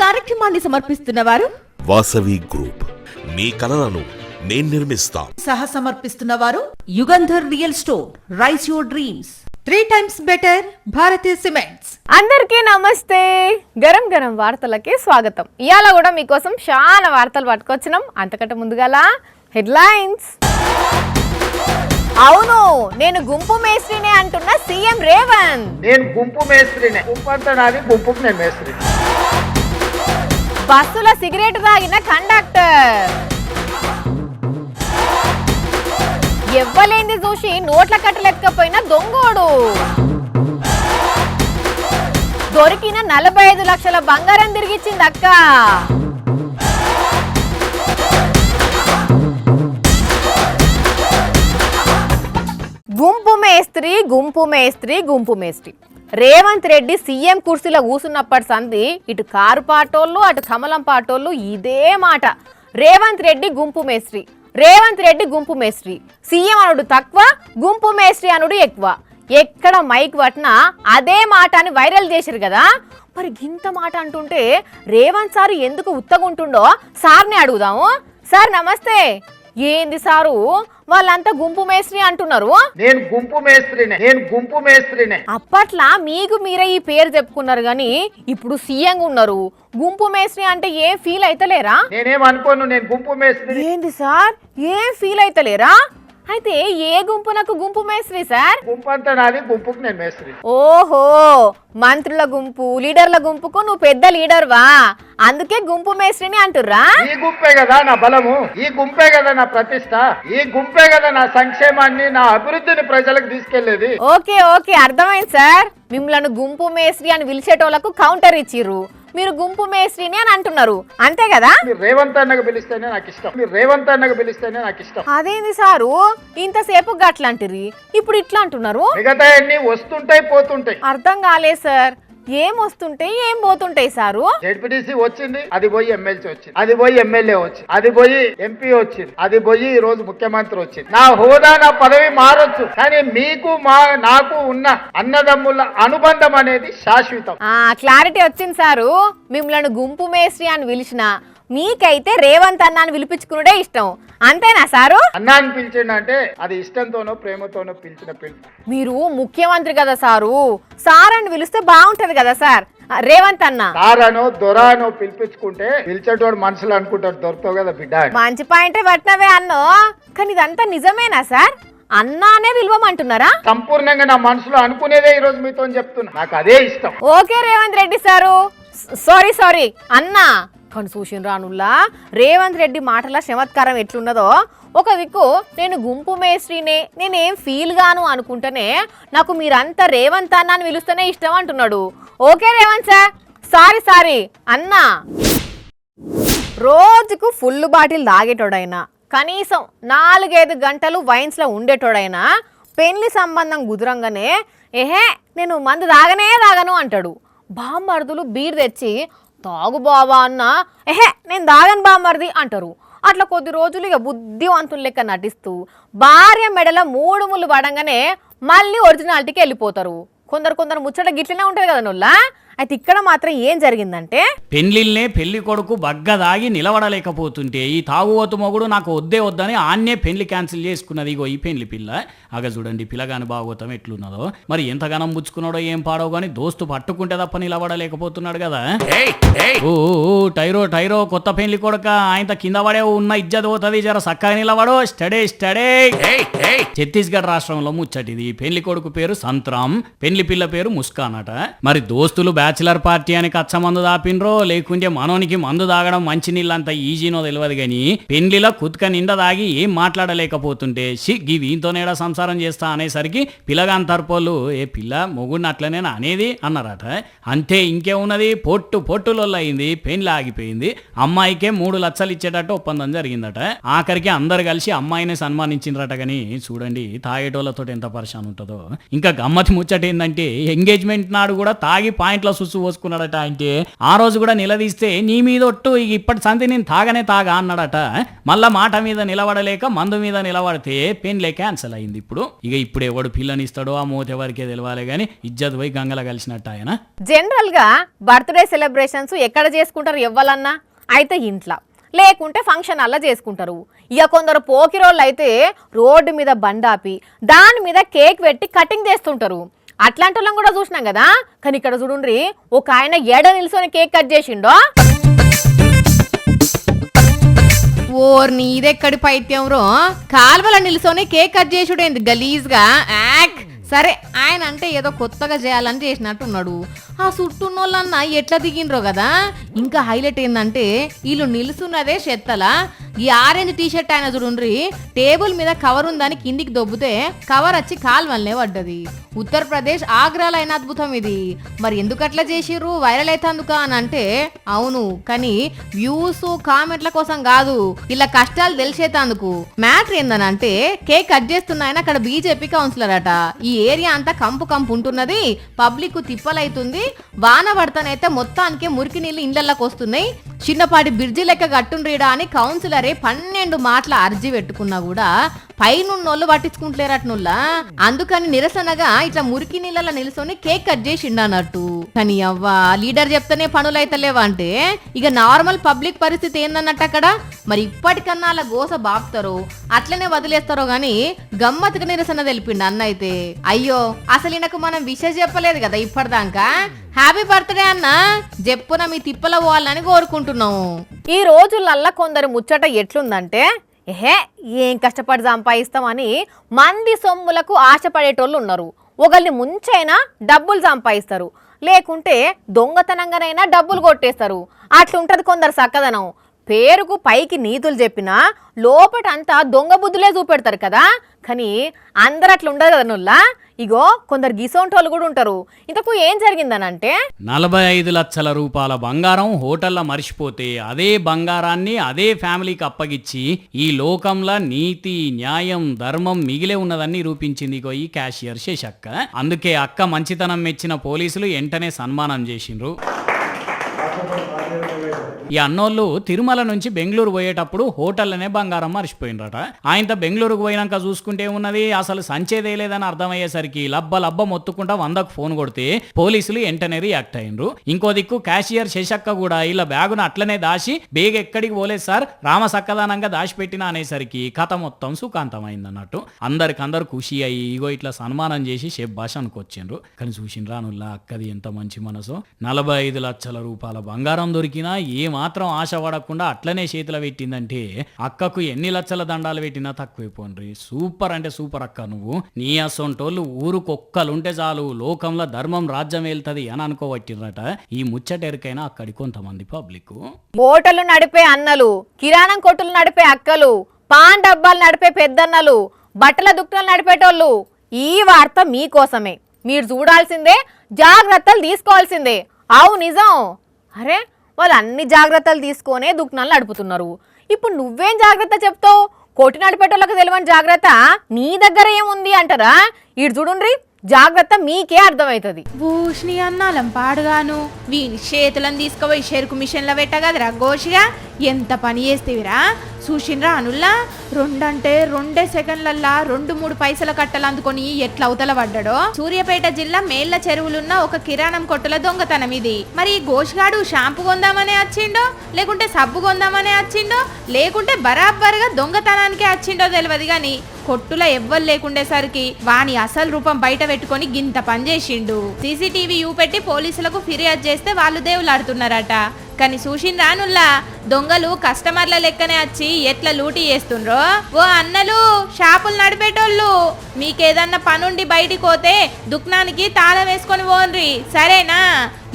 కార్యక్రమాన్ని సమర్పిస్తున్న వారు వాసవి గ్రూప్. మీ కలలను నేను నిర్మిస్తాం. సహ సమర్పిస్తున్న వారు Yugandhar real story, rice your dreams, 3 times better Bharatiya cements. అందరికీ నమస్తే. గరం గరం వార్తలకి స్వాగతం. ఇవాళ కూడా మీకోసం చాలా వార్తలు పట్టుకొచ్చినాం. అంతకంటే ముందుగాల హెడ్లైన్స్. అవును, నేను గుంపు మేస్త్రినే అంటున్న సీఎం రేవంత్. నేను గుంపు మేస్త్రినే, గుంపు అంతా నాది, గుంపుకు నేను మేస్త్రి. బస్సులో సిగరెట్ తాగిన కండక్టర్. ఎవ్వలేంది చూసి నోట్ల కట్టలేకపోయిన దొంగోడు. దొరికిన 45 లక్షల బంగారం తిరిగిచ్చింది అక్క. గుంపు మేస్త్రి, గుంపు మేస్త్రి, గుంపు మేస్త్రి. రేవంత్ రెడ్డి సీఎం కుర్చీలో కూసున్నప్పటి సంది ఇటు కారు పాటోళ్ళు అటు కమలం పాటోళ్ళు ఇదే మాట. రేవంత్ రెడ్డి గుంపు మేస్త్రి, రేవంత్ రెడ్డి గుంపు మేస్త్రి. సీఎం అనుడు తక్కువ, గుంపు మేస్త్రి అనుడు ఎక్కువ. ఎక్కడ మైక్ పట్టినా అదే మాట అని వైరల్ చేశారు కదా. మరి గింత మాట అంటుంటే రేవంత్ సార్ ఎందుకు ఉత్తగుంటుండో సార్ని అడుగుదాము. సార్ నమస్తే. ఏంది సారు వాళ్ళంతా గుంపు మేస్త్రి అంటున్నారు? నేను గుంపు మేస్త్రినే, నేను గుంపు మేస్త్రినే. అప్పట్లా మీకు మీరే ఈ పేరు చెప్పుకున్నారు గాని ఇప్పుడు సీఎం ఉన్నారు, గుంపు మేస్త్రి అంటే ఏం ఫీల్ అయితలేరా? నేనేం అనుకోను, నేను గుంపు మేస్త్రి. ఏంది సార్ ఏం ఫీల్ అయితలేరా? అయితే ఏ గుంపునకు గుంపు మేస్త్రి సార్? గుంపు అంతా నాది, గుంపుకు నేను మేస్త్రి. ఓహో, మంత్రుల గుంపు లీడర్ల గుంపుకు నువ్వు పెద్ద లీడర్వా, అందుకే గుంపు మేస్త్రిని అంటుర్రా? ఈ గుంపే కదా నా బలము, ఈ గుంపే కదా నా ప్రతిష్ట, ఈ గుంపే కదా నా సంక్షేమాన్ని, నా అభివృద్ధిని ప్రజలకు తీసుకెళ్లేది. ఓకే ఓకే అర్థమైంది సార్. మిమ్మల్ని గుంపు మేస్త్రి అని పిలిచేటోళ్లకు కౌంటర్ ఇచ్చిర్రు, మీరు గుంపు మేస్త్రిని అని అంటున్నారు, అంతే కదా? మీరు రేవంత్ అన్నకు పిలిస్తేనే నాకు ఇష్టం, మీరు రేవంత్ అన్నకు పిలిస్తేనే నాకు ఇష్టం. అదేంది సారు ఇంతసేపు గట్లంటిరి, ఇప్పుడు ఇట్లా అంటున్నారు? మిగతా అన్ని వస్తుంటాయి పోతుంటాయి. అర్థం కాలేదు సార్, ఏం వస్తుంటాయి ఏం పోతుంటాయి సారు? జెడ్పీటీసీ వచ్చింది, అది పోయి ఎమ్మెల్సీ వచ్చింది, అది పోయి ఎమ్మెల్యే వచ్చింది, అది పోయి ఎంపీ వచ్చింది, అది పోయి ఈ రోజు ముఖ్యమంత్రి వచ్చింది. నా హోదా నా పదవి మారొచ్చు, కానీ మీకు నాకు ఉన్న అన్నదమ్ముల అనుబంధం అనేది శాశ్వతం. క్లారిటీ వచ్చింది సారు. మిమ్మల్ని గుంపు మేస్త్రి అని పిలిచిన మీకైతే రేవంత్ అన్న అని పిలిపించుకునే ఇష్టం, అంతేనా సారు? అన్నా అని పిలిచిండంటే అది ఇష్టంతోనో ప్రేమతోనో పిలిచిన పిలుపు. మీరు ముఖ్యమంత్రి కదా సారు, సార్ అని పిలిస్తే బాగుంటది కదా సార్. రేవంత్ అన్న సారనో దొరానో పిలిపించుకుంటే పిలిచేటోడు మనసులో అనుకుంటాడు, దొరుకుతావు కదా బిడ్డ. మంచి పాయింటే పట్టినవే అన్నో, కానీ ఇదంతా నిజమేనా సార్? అన్నానే విలువమంటున్నారా? సంపూర్ణంగా నా మనసులో అనుకునేదే ఈ రోజు మీతో చెప్తున్నా, నాకు అదే ఇష్టం. Okay Revanth Reddy sir, sorry అన్నా. కానీ చూసిన రానుల్లా రేవంత్ రెడ్డి మాటల చమత్కారం ఎట్లున్నదో. ఒక దిక్కు నేను గుంపు మేస్త్రినే, నేనేం ఫీల్ గాను అనుకుంటేనే నాకు మీరంతా రేవంత్ అన్న అని పిలుస్తేనే ఇష్టం అంటున్నాడు. ఓకే రేవంత్ సార్, సారీ అన్నా. రోజుకు ఫుల్ బాటిల్ తాగేటోడైనా, కనీసం 4-5 గంటలు వైన్స్లో ఉండేటోడైనా పెళ్లి సంబంధం కుదరంగానే నేను మందు తాగను అంటాడు. బామ్మర్దులు బీర్ తెచ్చి తాగు బావా అన్న, నేను తాగను బామ్మర్ది అంటారు. అట్లా కొద్ది రోజులు ఇక బుద్ధివంతులు లెక్క నటిస్తూ భార్య మెడల 3 ముళ్ళు పడంగానే మళ్ళీ ఒరిజినాలిటీకి వెళ్ళిపోతారు. కొందరు ముచ్చట గిట్లనే ఉంటుంది కదా నొల్లా. అయితే ఇక్కడ మాత్రం ఏం జరిగిందంటే, పెళ్లిళ్లే పెళ్లి కొడుకు బగ్గ దాగి నిలబడలేకపోతుంటే ఈ తాగుబోతు మొగుడు నాకు వద్దని ఆన్నే పెళ్లి క్యాన్సిల్ చేసుకున్నది. ఇగో ఈ పెళ్లి పిల్ల అగ చూడండి, పిల్లగాని బాగోతాం ఎట్లున్నదో. మరి ఎంతగానం పుచ్చుకున్నాడో ఏం పాడో గాని దోస్తు పట్టుకుంటే తప్ప నిలబడలేకపోతున్నాడు కదా. ఓ టైరో కొత్త పెళ్లి కొడుక, ఆయన కింద పడే ఉన్న ఇజ్జత్ పోతుంది, జర సక్కగా నిలబడో. స్టడే ఛత్తీస్గఢ్ రాష్ట్రంలో ముచ్చటిది. పెళ్లి కొడుకు పేరు సంత్రాం, పెళ్లి పిల్ల పేరు ముస్కాన్ అట. మరి దోస్తులు బ్యాచిలర్ పార్టీ అని కచ్చ మందు దాపినరో లేకుంటే మనోనికి మందు తాగడం మంచి నీళ్ళంత ఈజీనో తెలియదు గాని పెళ్లిలో కుత్క నిండా దాగి ఏం మాట్లాడలేకపోతుంటే వీంతోనేడా సంసారం చేస్తా అనేసరికి పిల్లగాని తరపోళ్ళు ఏ పిల్ల మొగుడిని అట్లనేనా అనేది అన్నారట. అంతే ఇంకేమున్నది, పొట్టులొల్ల అయింది, పెళ్లి ఆగిపోయింది. అమ్మాయికే 3 లక్షలు ఇచ్చేటట్టు ఒప్పందం జరిగిందట. ఆఖరికి అందరు కలిసి అమ్మాయిని సన్మానించిండ్రట. గాని చూడండి తాగేటోళ్ళతో ఎంత పరిశాన్ ఉంటుందో. ఇంకా గమ్మతి ముచ్చట ఏంటంటే ఎంగేజ్మెంట్ నాడు కూడా తాగి పాయింట్ల సుసు పోసుకున్నాడట. అంటే ఆ రోజు కూడా నిలదీస్తే నీ మీద ఒట్టు ఇక ఇప్పటి సంతి నేను తాగనే తాగా అన్నాడట. మళ్ళా మాట మీద నిలబడలేక మందు మీద నిలబడితే పెన్లే క్యాన్సల్ అయింది. ఇప్పుడు ఎవడు పిల్లనిస్తాడో ఆ మూత ఎవరికే తెలవాలి గానీ ఇజ్జత్ పోయి గంగల కలిసినట్టు ఆయన. జనరల్ గా బర్త్డే సెలబ్రేషన్స్ ఎక్కడ చేసుకుంటారు ఎవ్వాలన్నా? అయితే ఇంట్లో, లేకుంటే ఫంక్షన్ అలా చేసుకుంటారు. ఇక కొందరు పోకిరోళ్ళు అయితే రోడ్డు మీద బండాపి దాని మీద కేక్ పెట్టి కటింగ్ చేస్తుంటారు. అట్లాంటి వాళ్ళని కూడా చూసినాం కదా. కానీ ఇక్కడ చూడండి, ఒక ఆయన ఎడ నిల్చొని కేక్ కట్ చేసిండో. ఓర్ నీదెక్కడి పైత్యం రో, కాల్వల నిల్సొని కేక్ కట్ చేసుడేంది గలీజ్గా. సరే, ఆయన అంటే ఏదో కొత్తగా చేయాలని చేసినట్టున్నాడు. ఆ చుట్టూన్నోళ్ళన్నా ఎట్లా దిగినరో కదా. ఇంకా హైలైట్ ఏంటంటే వీళ్ళు నిలుస్తున్నదే చెత్తలా. ఈ ఆరెంజ్ టీషర్ట్ ఆయన చూడండి, టేబుల్ మీద కవర్ ఉందని కిందికి దొబ్బితే కవర్ వచ్చి కాల్వల్లే పడ్డది. ఉత్తరప్రదేశ్ ఆగ్రాలో అయిన అద్భుతం ఇది. మరి ఎందుకు అట్లా చేసిర్రు, వైరల్ అవుతందుక అని అంటే అవును, కానీ వ్యూస్ కామెంట్ల కోసం కాదు, ఇలా కష్టాలు తెలిసేతందుకు. మ్యాటర్ ఏందనంటే కేక్ కట్ చేస్తున్నాయని అక్కడ బీజేపీ కౌన్సిలర్ అట. ఈ ఏరియా అంతా కంపు కంపు ఉంటున్నది, పబ్లిక్ తిప్పలైతుంది, వాన పడతానైతే మొత్తానికి మురికి నీళ్ళు ఇండ్లకి వస్తున్నాయి, చిన్నపాటి బ్రిడ్జి లెక్క కట్టుండ్రీడా అని కౌన్సిలరే 12 మాటల అర్జీ పెట్టుకున్నా కూడా పైనున్నోళ్ళు పట్టించుకుంటలేరట్నుల్లా. అందుకని నిరసనగా ఇట్లా మురికి నీళ్ళ నిల్చొని కేక్ కట్ చేసిండు అన్నట్టు. కానీ అవ్వా, లీడర్ చెప్తేనే పనులు అయితలేవా అంటే ఇక నార్మల్ పబ్లిక్ పరిస్థితి ఏందన్నట్టు అక్కడ. మరి ఇప్పటికన్నా అలా గోస బాపుతారో అట్లనే వదిలేస్తారో గాని గమ్మత్తుగా నిరసన తెలిపిండు అన్న అయితే. అయ్యో, అసలు ఈయనకు మనం విషయం చెప్పలేదు కదా ఇప్పటిదాకా. హ్యాపీ బర్త్డే అన్న, చెప్పున మీ తిప్పల పోవాలని కోరుకుంటున్నాము. ఈ రోజులల్లా కొందరు ముచ్చట ఎట్లుందంటే, ఏం కష్టపడి సంపాదిస్తామని మంది సొమ్ములకు ఆశపడేటోళ్ళు ఉన్నారు. ఒకళ్ళని ముంచైనా డబ్బులు సంపాదిస్తారు, లేకుంటే దొంగతనంగానైనా డబ్బులు కొట్టేస్తారు. అట్లుంటది కొందరు చక్కదనం. పేరుకు పైకి నీతులు చెప్పినా లోపటంతా దొంగ బుద్ధులే చూపెడతారు కదా. కానీ అందరు అట్లా ఉండదు కదా నుల్లా. ఇగో కొందరు గిసోంటోళ్ళు కూడా ఉంటారు. ఇంతకు ఏం జరిగిందనంటే 45 లక్షల రూపాయల బంగారం హోటల్లో మర్చిపోతే అదే బంగారాన్ని అదే ఫ్యామిలీకి అప్పగిచ్చి ఈ లోకంలో నీతి, న్యాయం, ధర్మం మిగిలే ఉన్నదని నిరూపించింది ఈ క్యాషియర్ శేషక్క. అందుకే అక్క మంచితనం మెచ్చిన పోలీసులు వెంటనే సన్మానం చేసిండ్రు. ఈ అన్నోళ్ళు తిరుమల నుంచి బెంగళూరు పోయేటప్పుడు హోటల్లోనే బంగారం మర్చిపోయినరట. ఆయనతో బెంగళూరుకు పోయినాక చూసుకుంటే ఉన్నది అసలు సంచేదేలేదని అర్థమయ్యేసరికి లబ్బ మొత్తుకుంటా 100కు ఫోన్ కొడితే పోలీసులు వెంటనే రియాక్ట్ అయ్యిండ్రు. ఇంకో దిక్కు క్యాషియర్ శేషక్క కూడా ఇలా బ్యాగును అట్లనే దాచి బేగ్ ఎక్కడికి పోలేదు సార్, రామసక్కదానంగా దాచిపెట్టినా అనేసరికి కథ మొత్తం సుఖాంతమైందన్నట్టు. అందరికందరు ఖుషి అయ్యి ఇగో ఇట్లా సన్మానం చేసి షెబ్ భాష అనుకొచ్చిండ్రు. కానీ చూసిండ్రా నుల్లా అక్కది ఎంత మంచి మనసు. 45 లక్షల రూపాయల బంగారం దొరికినా మాత్రం ఆశ పడకుండా అట్లనే చేతిలో పెట్టిందంటే అక్కకు ఎన్ని లక్షల దండాలు పెట్టినా తక్కువైపోండ్రి. సూపర్ అంటే సూపర్ అక్క నువ్వు. నీ అసొంటోళ్ళు ఊరుకొక్కలుంటే చాలు లోకంలో ధర్మం రాజ్యం వెళ్తది అని అనుకోవట్టిరట. ఈ ముచ్చటెరికైనా అక్కడి కొంతమంది పబ్లిక్. హోటళ్లు నడిపే అన్నలు, కిరాణం కొట్టులు నడిపే అక్కలు, పాన్ డబ్బాలు నడిపే పెద్దన్నలు, బట్టల దుకాణాలు నడిపేటోళ్ళు, ఈ వార్త మీకోసమే. మీరు చూడాల్సిందే, జాగ్రత్తలు తీసుకోవాల్సిందే. అవు నిజం. అరే, వాళ్ళు అన్ని జాగ్రత్తలు తీసుకొనే దుకాణాలు నడుపుతున్నారు. ఇప్పుడు నువ్వేం జాగ్రత్త చెప్తావు? కొట్టి నడిపేటోళ్ళకి తెలియని జాగ్రత్త నీ దగ్గర ఏముంది అంటారా? ఇటు చూడుండ్రి, జాగ్రత్త మీకే అర్థమవుతుంది. భూషణి అన్నాలం పాడుగాను వీని చేతులను తీసుకుపోయి చెరుకు మిషన్లో పెట్టగదరా గోషిగా. ఎంత పని చేస్తేవిరా చూసిండ్రా అనుల్లా. 2 సెకండ్లల్లా 2-3 పైసల కట్టలు అందుకొని ఎట్లా అవతల పడ్డాడో. సూర్యాపేట జిల్లా మేళ్ల చెరువులున్న ఒక కిరాణం కొట్టుల దొంగతనం ఇది. మరి గోషిగాడు షాంపూ కొందామనే వచ్చిండో, లేకుంటే సబ్బు కొందామనే వచ్చిండో, లేకుంటే బరాబర్గా దొంగతనానికే వచ్చిండో తెలియదు. గాని కొట్టుల ఎవ్వరు లేకుండేసరికి వాని అసలు రూపం బయట పెట్టుకొని గింత పని చేసిండు. సీసీటీవీ పెట్టి పోలీసులకు ఫిర్యాదు చేస్తే వాళ్ళు దేవులాడుతున్నారట. కానీ చూసిండ్రా నుల్లా, దొంగలు కస్టమర్ల లెక్కనే వచ్చి ఎట్లా లూటీ చేస్తుండ్రో. ఓ అన్నలు, షాపులు నడిపేటోళ్ళు, మీకేదన్నా పనుండి బయటికి పోతే దుకాణానికి తాళం వేసుకొని పోన్రి, సరేనా?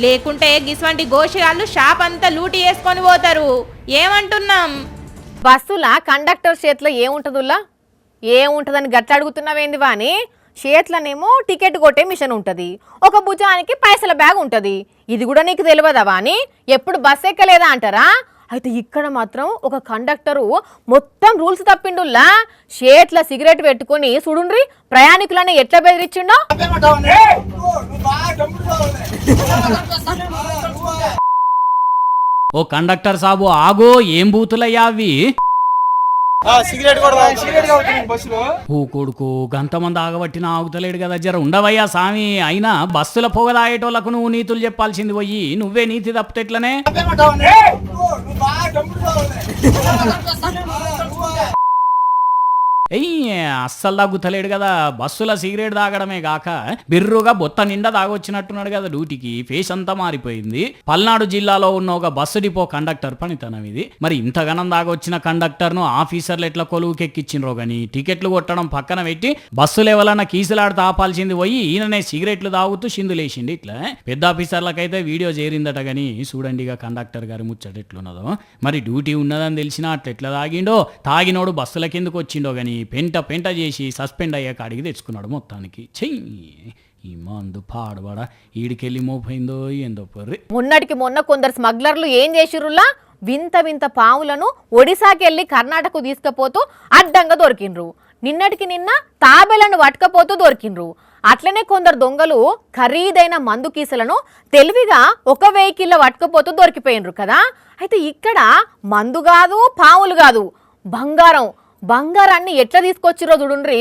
లేకుంటే గిస్వంటి గోషిగాళ్ళు షాప్ అంతా లూటీ వేసుకొని పోతారు. ఏమంటున్నాం? బస్సుల కండక్టర్ చేతిలో ఏముంటదుల్లా? ఏముంటదని గట్ల అడుగుతున్నావేంది వాని? చేతులనేమో టికెట్ కొట్టే మిషన్ ఉంటుంది, ఒక భుజానికి పైసల బ్యాగ్ ఉంటుంది. ఇది కూడా నీకు తెలియదా వాని? ఎప్పుడు బస్ ఎక్కలేదా అంటారా? అయితే ఇక్కడ మాత్రం ఒక కండక్టరు మొత్తం రూల్స్ తప్పిండుల్లా. షేట్ల సిగరెట్ పెట్టుకొని చూడుండ్రి ప్రయాణికులని ఎట్లా బెదిరించిండో. ఓ కండక్టర్ సాబు ఆగో, ఏం బూతులయ్యా అవి? ఓ కొడుకు గంతమంది ఆగబట్టిన ఆగుతలేడు కదా, జర ఉండవయ్యా సామి. అయినా బస్సుల పొగ తాగేటోళ్లకు నువ్వు నీతులు చెప్పాల్సింది పోయి నువ్వే నీతి తప్పితెట్లనే? అస్సలు తగ్గుతలేడు కదా, బస్సుల సిగరెట్ తాగడమే గాక బిర్రుగా బొత్త నిండా తాగొచ్చినట్టున్నాడు కదా డ్యూటీకి. ఫేస్ అంతా మారిపోయింది. పల్నాడు జిల్లాలో ఉన్న ఒక బస్సు డిపో కండక్టర్ పనితనం ఇది. మరి ఇంతగానం దాగొచ్చిన కండక్టర్ను ఆఫీసర్లు ఎట్లా కొలువుకెక్కిచ్చిండ్రో గాని టికెట్లు కొట్టడం పక్కన పెట్టి బస్సులు ఎవరన్నా కీసులాడితే ఆపాల్సింది పోయి ఈయననే సిగరెట్లు తాగుతూ సిందులేసిండి. ఇట్లా పెద్ద ఆఫీసర్లకైతే వీడియో చేరిందట గాని చూడండి ఇక కండక్టర్ గారి ముచ్చట ఎట్లున్నదో. మరి డ్యూటీ ఉన్నదని తెలిసినా అట్లా తాగిండో, తాగినోడు బస్సుల కిందకు వచ్చిండో గాని పెంట చేసి సస్పెండ్ అయ్యే కాడికి తెచ్చుకున్నాడు మొత్తానికి. చెయ్యి ఈ మందు పాడబడ ఈడికెళ్ళి మోపోయిందో ఏందో పొర్రి. మొన్నటికి మొన్న కొందరు స్మగ్లర్లు ఏం చేసిర్రులా, వింత వింత పావులను ఒడిశాకి వెళ్ళి కర్ణాటకకు తీసుకుపోతూ అడ్డంగా దొరికిండ్రు. నిన్నటికి నిన్న తాబేలను పట్టుకపోతూ దొరికిండ్రు. అట్లనే కొందరు దొంగలు ఖరీదైన మందు కీసులను తెలివిగా ఒక వెహికల్లో పట్టుకపోతూ దొరికిపోయినరు కదా. అయితే ఇక్కడ మందు కాదు, పావులు కాదు, బంగారాన్ని ఎట్లా తీసుకొచ్చిరో చూడుండ్రి.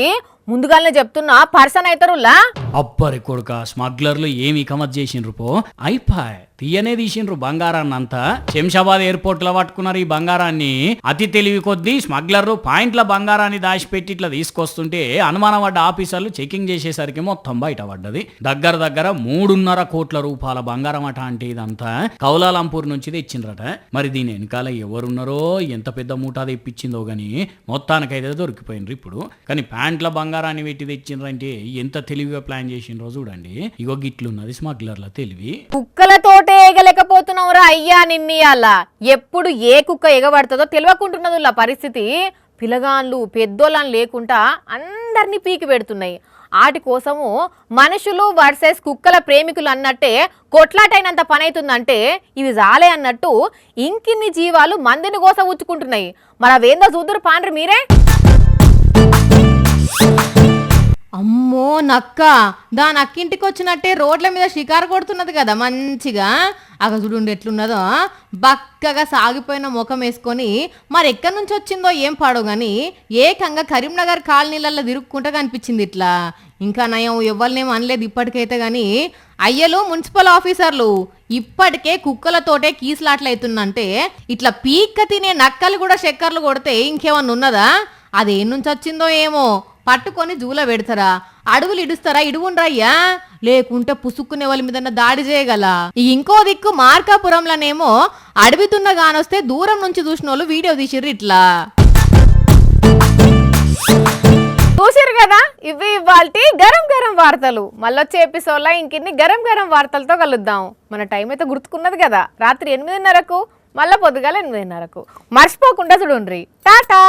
ముందుగానే చెప్తున్నా పర్సన్ అవుతారులా. అబ్బరి కొడుక, స్మగ్లర్లు ఏమి కమత్ చేసిండ్రు పో. అయిపోయి తీయనే తీసిండ్రు బంగారాన్ని అంతా. శంషాబాద్ ఎయిర్పోర్ట్ లో పట్టుకున్నారు ఈ బంగారాన్ని. అతి తెలివి కొద్దీ స్మగ్లర్లు పాయింట్ల బంగారాన్ని దాచిపెట్టి ఇట్లా తీసుకొస్తుంటే అనుమానం పడ్డ ఆఫీసర్లు చెకింగ్ చేసేసరికి మొత్తం బయటపడ్డది. దగ్గర 3.5 కోట్ల రూపాయల బంగారం అట. అంటే ఇదంతా కౌలాలంపూర్ నుంచి తెచ్చిండ్రట. మరి దీని వెనకాల ఎవరున్నారో ఎంత పెద్ద మూటా తెప్పించిందో గాని మొత్తానికైతే దొరికిపోయినరు ఇప్పుడు. కానీ ప్యాంట్ల బంగారాన్ని పెట్టి తెచ్చిండ్రంటే ఎంత తెలివిగా ప్లాన్ చేసిండ్రో చూడండి. ఇగో గిట్లున్నది స్మగ్లర్ల తెలివి. కుక్కలతోటే ఎగలేకపోతున్నావురా అయ్యా నిన్నీయాల. ఎప్పుడు ఏ కుక్క ఎగబడుతుందో తెలియకుంటున్నది పరిస్థితి. పిల్లగాన్లు పెద్దోళ్ళని లేకుండా అందరినీ పీకి పెడుతున్నాయి. వాటి కోసము మనుషులు వర్సెస్ కుక్కల ప్రేమికులు అన్నట్టే కొట్లాటైనంత పని అవుతుందంటే ఇవి జాలే అన్నట్టు ఇంకిన్ని జీవాలు మందిని కోస ఉచ్చుకుంటున్నాయి. మరి అవేందో చూద్దరు పాండ్రి మీరే. అమ్మో నక్క, దాని అక్కింటికి వచ్చినట్టే రోడ్ల మీద షికారు కొడుతున్నది కదా మంచిగా. అగ చూడండి ఎట్లున్నదో, బక్కగా సాగిపోయిన ముఖం వేసుకొని. మరి ఎక్కడి నుంచి వచ్చిందో ఏం పాడో గాని ఏకంగా కరీంనగర్ కాలనీలలో తిరుక్కుంటా కనిపించింది ఇట్లా. ఇంకా నయం ఎవరినేం అనలేదు ఇప్పటికైతే గాని. అయ్యలు మున్సిపల్ ఆఫీసర్లు ఇప్పటికే కుక్కలతోటే కీసులాట్లయితుందంటే ఇట్లా పీక్క తినే నక్కలు కూడా చక్కర్లు కొడితే ఇంకేమన్నా ఉన్నదా? అదేం నుంచి వచ్చిందో ఏమో, పట్టుకొని జూలో పెడతారా, అడవులు ఇడుస్తారా, ఇడువుండ్రయ్యా, లేకుంటే పుసుక్కునే వాళ్ళ మీద దాడి చేయగల. ఇంకో దిక్కు మార్కాపురంలోనేమో అడవితున్న గానొస్తే దూరం నుంచి చూసిన వాళ్ళు వీడియో తీసిర్రు ఇట్లా. చూసిరు కదా, ఇవి ఇవాల్టి గరం వార్తలు. మళ్ళొచ్చే ఎపిసోడ్లో ఇంకిన్ని గరం వార్తలతో కలుద్దాం. మన టైం అయితే గుర్తుకున్నది కదా, రాత్రి 8:30కు మళ్ళా పొద్దుగాల 8:30కు. మర్చిపోకుండా చూడుండ్రి. టాటా.